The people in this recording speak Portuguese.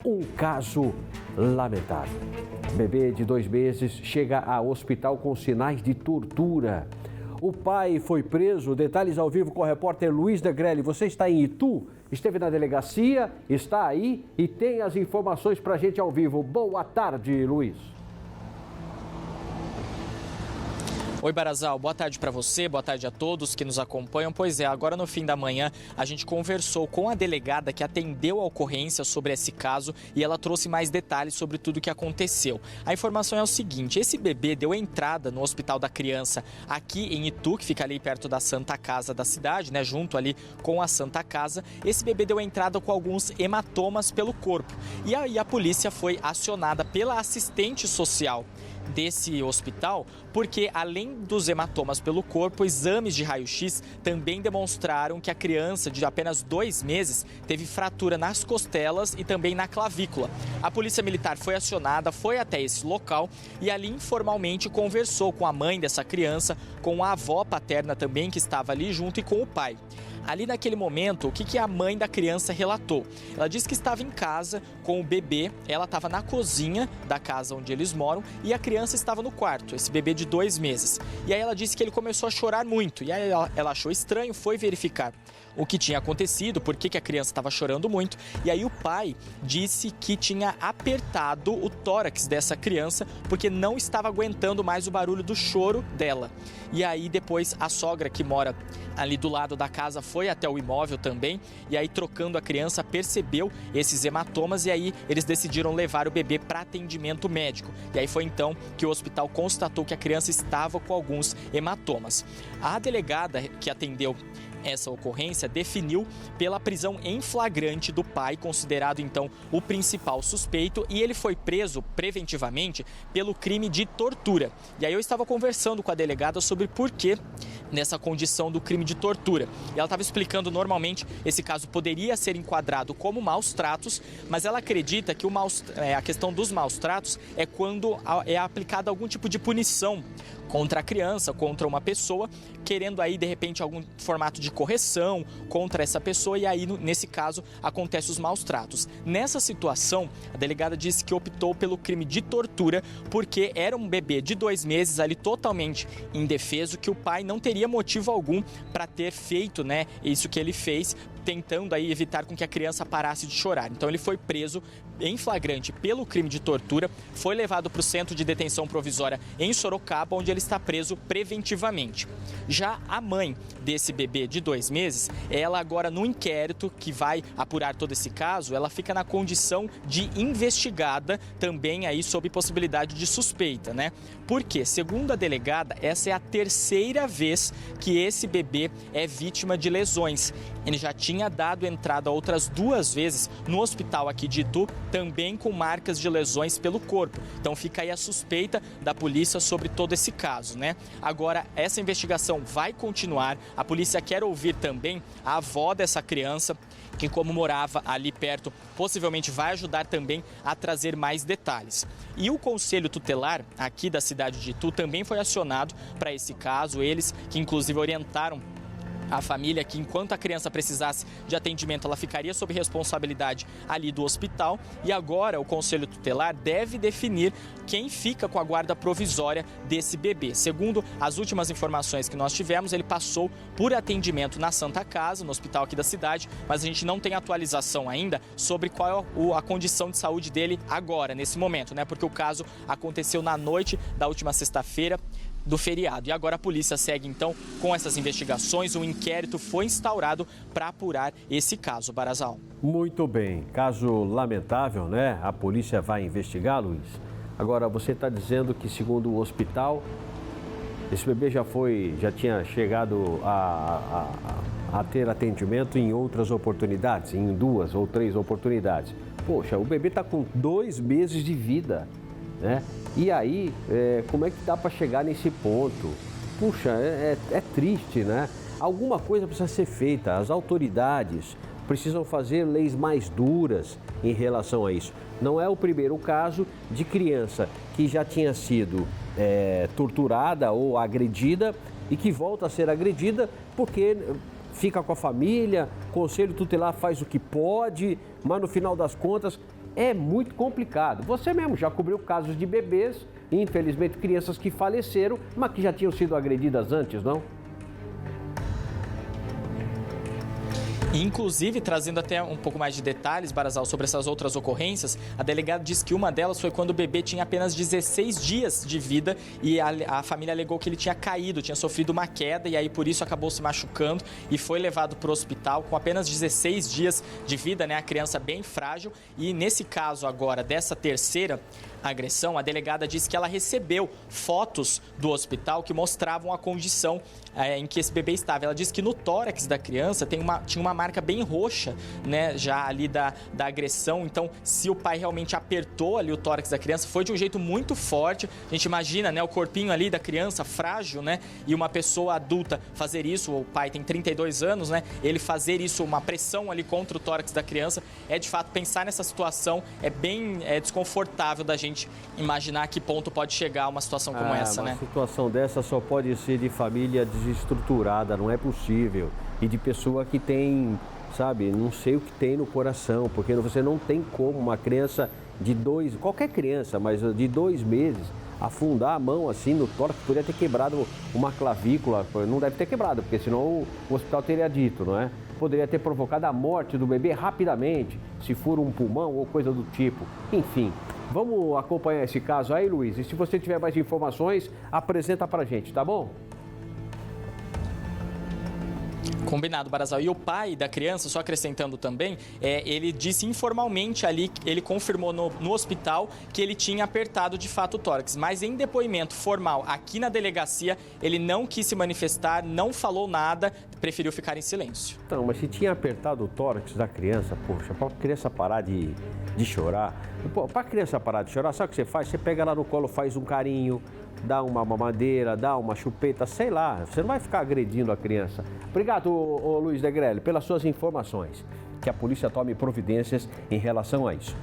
Um caso lamentável. Bebê de 2 meses chega ao hospital com sinais de tortura. O pai foi preso. Detalhes ao vivo com o repórter Luiz Negrelli. Você está em Itu, esteve na delegacia, está aí e tem as informações para a gente ao vivo. Boa tarde, Luiz. Oi, Barazal, boa tarde para você, boa tarde a todos que nos acompanham. Pois é, agora no fim da manhã a gente conversou com a delegada que atendeu a ocorrência sobre esse caso e ela trouxe mais detalhes sobre tudo o que aconteceu. A informação é o seguinte: esse bebê deu entrada no Hospital da Criança aqui em Itu, que fica ali perto da Santa Casa da cidade, né, junto ali com a Santa Casa. Esse bebê deu entrada com alguns hematomas pelo corpo e aí a polícia foi acionada pela assistente social desse hospital, porque além dos hematomas pelo corpo, exames de raio-x também demonstraram que a criança de apenas 2 meses teve fratura nas costelas e também na clavícula. A polícia militar foi acionada, foi até esse local e ali informalmente conversou com a mãe dessa criança, com a avó paterna também que estava ali junto e com o pai. Ali naquele momento, o que a mãe da criança relatou? Ela disse que estava em casa com o bebê, ela estava na cozinha da casa onde eles moram e a criança estava no quarto, esse bebê de 2 meses. E aí ela disse que ele começou a chorar muito e aí ela achou estranho, foi verificar o que tinha acontecido, por que a criança estava chorando muito. E aí o pai disse que tinha apertado o tórax dessa criança porque não estava aguentando mais o barulho do choro dela. E aí depois a sogra que mora ali do lado da casa foi até o imóvel também e aí trocando a criança percebeu esses hematomas e aí eles decidiram levar o bebê para atendimento médico. E aí foi então que o hospital constatou que a criança estava com alguns hematomas. A delegada que atendeu essa ocorrência definiu pela prisão em flagrante do pai, considerado então o principal suspeito, e ele foi preso preventivamente pelo crime de tortura. E aí eu estava conversando com a delegada sobre por que nessa condição do crime de tortura. E ela estava explicando normalmente esse caso poderia ser enquadrado como maus tratos, mas ela acredita que a questão dos maus tratos é quando é aplicada algum tipo de punição contra a criança, contra uma pessoa, querendo aí de repente algum formato de correção contra essa pessoa e aí nesse caso acontece os maus tratos. Nessa situação, a delegada disse que optou pelo crime de tortura porque era um bebê de 2 meses ali totalmente indefeso, que o pai não teria motivo algum para ter feito, né, isso que ele fez, tentando aí evitar com que a criança parasse de chorar. Então ele foi preso em flagrante pelo crime de tortura, foi levado para o centro de detenção provisória em Sorocaba, onde ele está preso preventivamente. Já a mãe desse bebê de 2 meses, ela agora no inquérito que vai apurar todo esse caso, ela fica na condição de investigada também aí sob possibilidade de suspeita, né? Porque, segundo a delegada, essa é a 3ª vez que esse bebê é vítima de lesões. Ele já tinha dado entrada outras 2 vezes no hospital aqui de Itu, também com marcas de lesões pelo corpo. Então fica aí a suspeita da polícia sobre todo esse caso, né? Agora, essa investigação vai continuar. A polícia quer ouvir também a avó dessa criança, que como morava ali perto, possivelmente vai ajudar também a trazer mais detalhes. E o Conselho Tutelar aqui da cidade de Itu também foi acionado para esse caso, eles que inclusive orientaram a família que enquanto a criança precisasse de atendimento, ela ficaria sob responsabilidade ali do hospital. E agora o Conselho Tutelar deve definir quem fica com a guarda provisória desse bebê. Segundo as últimas informações que nós tivemos, ele passou por atendimento na Santa Casa, no hospital aqui da cidade, mas a gente não tem atualização ainda sobre qual é a condição de saúde dele agora, nesse momento, né? Porque o caso aconteceu na noite da última sexta-feira do feriado. E agora a polícia segue então com essas investigações. Um inquérito foi instaurado para apurar esse caso, Barazal. Muito bem. Caso lamentável, né? A polícia vai investigar, Luiz. Agora, você está dizendo que, segundo o hospital, esse bebê já tinha chegado a ter atendimento em outras oportunidades, em 2 ou 3 oportunidades. Poxa, o bebê está com 2 meses de vida, né? E aí, como é que dá para chegar nesse ponto? Puxa, é triste, né? Alguma coisa precisa ser feita. As autoridades precisam fazer leis mais duras em relação a isso. Não é o primeiro caso de criança que já tinha sido torturada ou agredida e que volta a ser agredida porque fica com a família, o Conselho Tutelar faz o que pode, mas no final das contas é muito complicado. Você mesmo já cobriu casos de bebês, infelizmente crianças que faleceram, mas que já tinham sido agredidas antes, não? Inclusive, trazendo até um pouco mais de detalhes, Barazal, sobre essas outras ocorrências, a delegada disse que uma delas foi quando o bebê tinha apenas 16 dias de vida e a família alegou que ele tinha caído, tinha sofrido uma queda e aí por isso acabou se machucando e foi levado para o hospital com apenas 16 dias de vida, né? A criança bem frágil. E nesse caso agora, dessa terceira agressão, a delegada disse que ela recebeu fotos do hospital que mostravam a condição em que esse bebê estava. Ela disse que no tórax da criança tinha uma marca bem roxa, né, já ali da agressão. Então, se o pai realmente apertou ali o tórax da criança, foi de um jeito muito forte. A gente imagina, né, o corpinho ali da criança frágil, né, e uma pessoa adulta fazer isso, o pai tem 32 anos, né, ele fazer isso, uma pressão ali contra o tórax da criança, é de fato, pensar nessa situação é bem desconfortável da gente imaginar a que ponto pode chegar uma situação como essa, né? Uma situação dessa só pode ser de família desestruturada, não é possível. E de pessoa que tem, sabe, não sei o que tem no coração, porque você não tem como uma criança qualquer criança, mas de 2 meses, afundar a mão assim no tórax, poderia ter quebrado uma clavícula, não deve ter quebrado, porque senão o hospital teria dito, não é? Poderia ter provocado a morte do bebê rapidamente, se for um pulmão ou coisa do tipo. Enfim, vamos acompanhar esse caso aí, Luiz, e se você tiver mais informações, apresenta pra gente, tá bom? Combinado, Barazal. E o pai da criança, só acrescentando também, ele disse informalmente ali, ele confirmou no hospital que ele tinha apertado de fato o tórax, mas em depoimento formal aqui na delegacia, ele não quis se manifestar, não falou nada, preferiu ficar em silêncio. Então, mas se tinha apertado o tórax da criança, poxa, para a criança parar de chorar, para a criança parar de chorar, sabe o que você faz? Você pega ela no colo, faz um carinho, dá uma mamadeira, dá uma chupeta, sei lá, você não vai ficar agredindo a criança. Obrigado, Luiz Negrelli, pelas suas informações. Que a polícia tome providências em relação a isso.